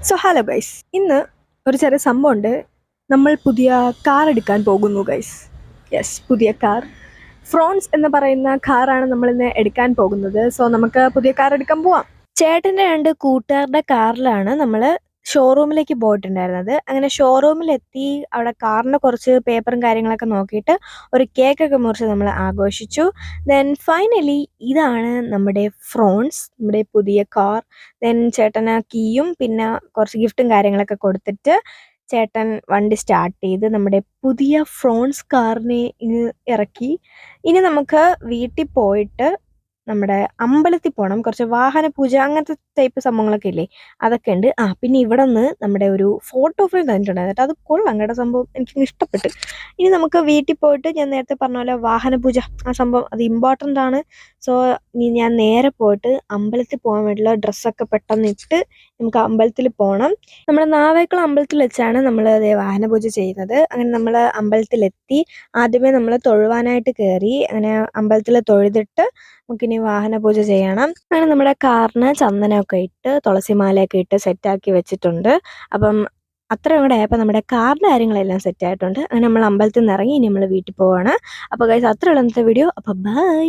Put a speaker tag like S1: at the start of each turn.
S1: So hello guys, ഇന്ന് ഒരു ചെറിയ സംഭവമുണ്ട്. നമ്മൾ പുതിയ കാർ എടുക്കാൻ പോകുന്നു ഗൈസ്. യെസ്, പുതിയ കാർ ഫ്രോൺസ് എന്ന് പറയുന്ന കാറാണ് നമ്മളിന്ന് എടുക്കാൻ പോകുന്നത്. സോ നമുക്ക് പുതിയ കാർ എടുക്കാൻ പോവാം. ചേട്ടൻ്റെ 2 കൂട്ടുകാരുടെ കാറിലാണ് നമ്മൾ ഷോറൂമിലേക്ക് പോയിട്ടുണ്ടായിരുന്നത്. അങ്ങനെ ഷോറൂമിലെത്തി അവിടെ കാറിൻ്റെ കുറച്ച് പേപ്പറും കാര്യങ്ങളൊക്കെ നോക്കിയിട്ട് ഒരു കേക്കൊക്കെ മുറിച്ച് നമ്മൾ ആഘോഷിച്ചു. ദെൻ ഫൈനലി ഇതാണ് നമ്മുടെ ഫ്രോൺസ്, നമ്മുടെ പുതിയ കാർ. ദെൻ ചേട്ടന് കീയും പിന്നെ കുറച്ച് ഗിഫ്റ്റും കാര്യങ്ങളൊക്കെ കൊടുത്തിട്ട് ചേട്ടൻ വണ്ടി സ്റ്റാർട്ട് ചെയ്ത് നമ്മുടെ പുതിയ ഫ്രോൺസ് കാറിനെ ഇറക്കി. ഇനി നമുക്ക് വീട്ടിൽ പോയിട്ട് നമ്മുടെ അമ്പലത്തിൽ പോകണം. കുറച്ച് വാഹന പൂജ അങ്ങനത്തെ ടൈപ്പ് സംഭവങ്ങളൊക്കെ ഇല്ലേ, അതൊക്കെ ഉണ്ട്. പിന്നെ ഇവിടെ നിന്ന് നമ്മുടെ ഒരു ഫോട്ടോ ഫ്രെയിം തന്നിട്ടുണ്ടായിരുന്നു. അത് കൊള്ളാം കേട്ടോ, സംഭവം എനിക്ക് ഇഷ്ടപ്പെട്ടു. ഇനി നമുക്ക് വീട്ടിൽ പോയിട്ട് ഞാൻ നേരത്തെ പറഞ്ഞ പോലെ വാഹന പൂജ ആ സംഭവം അത് ഇമ്പോർട്ടൻ്റ് ആണ്. സോ ഇനി ഞാൻ നേരെ പോയിട്ട് അമ്പലത്തിൽ പോകാൻ വേണ്ടിയുള്ള ഡ്രസ്സൊക്കെ പെട്ടെന്ന് ഇട്ട് നമുക്ക് അമ്പലത്തിൽ പോകണം. നമ്മുടെ നാവേക്കുളം അമ്പലത്തിൽ വെച്ചാണ് നമ്മൾ വാഹന പൂജ ചെയ്യുന്നത്. അങ്ങനെ നമ്മൾ അമ്പലത്തിലെത്തി. ആദ്യമേ നമ്മൾ തൊഴുവാനായിട്ട് കയറി. അങ്ങനെ അമ്പലത്തിൽ തൊഴുതിട്ട് നമുക്കിനി വാഹന പൂജ ചെയ്യണം. അങ്ങനെ നമ്മുടെ കാറിന് ചന്ദനമൊക്കെ ഇട്ട് തുളസിമാലയൊക്കെ ഇട്ട് സെറ്റാക്കി വെച്ചിട്ടുണ്ട്. അപ്പം അത്രയും കൂടെ ആയപ്പോൾ നമ്മുടെ കാറിൻ്റെ കാര്യങ്ങളെല്ലാം സെറ്റായിട്ടുണ്ട്. അങ്ങനെ നമ്മൾ അമ്പലത്തിൽ നിന്ന് ഇറങ്ങി ഇനി നമ്മൾ വീട്ടിൽ പോവാണ്. അപ്പോൾ ഗൈസ്, അത്രയുള്ള ഇന്നത്തെ വീഡിയോ. അപ്പോൾ ബൈ.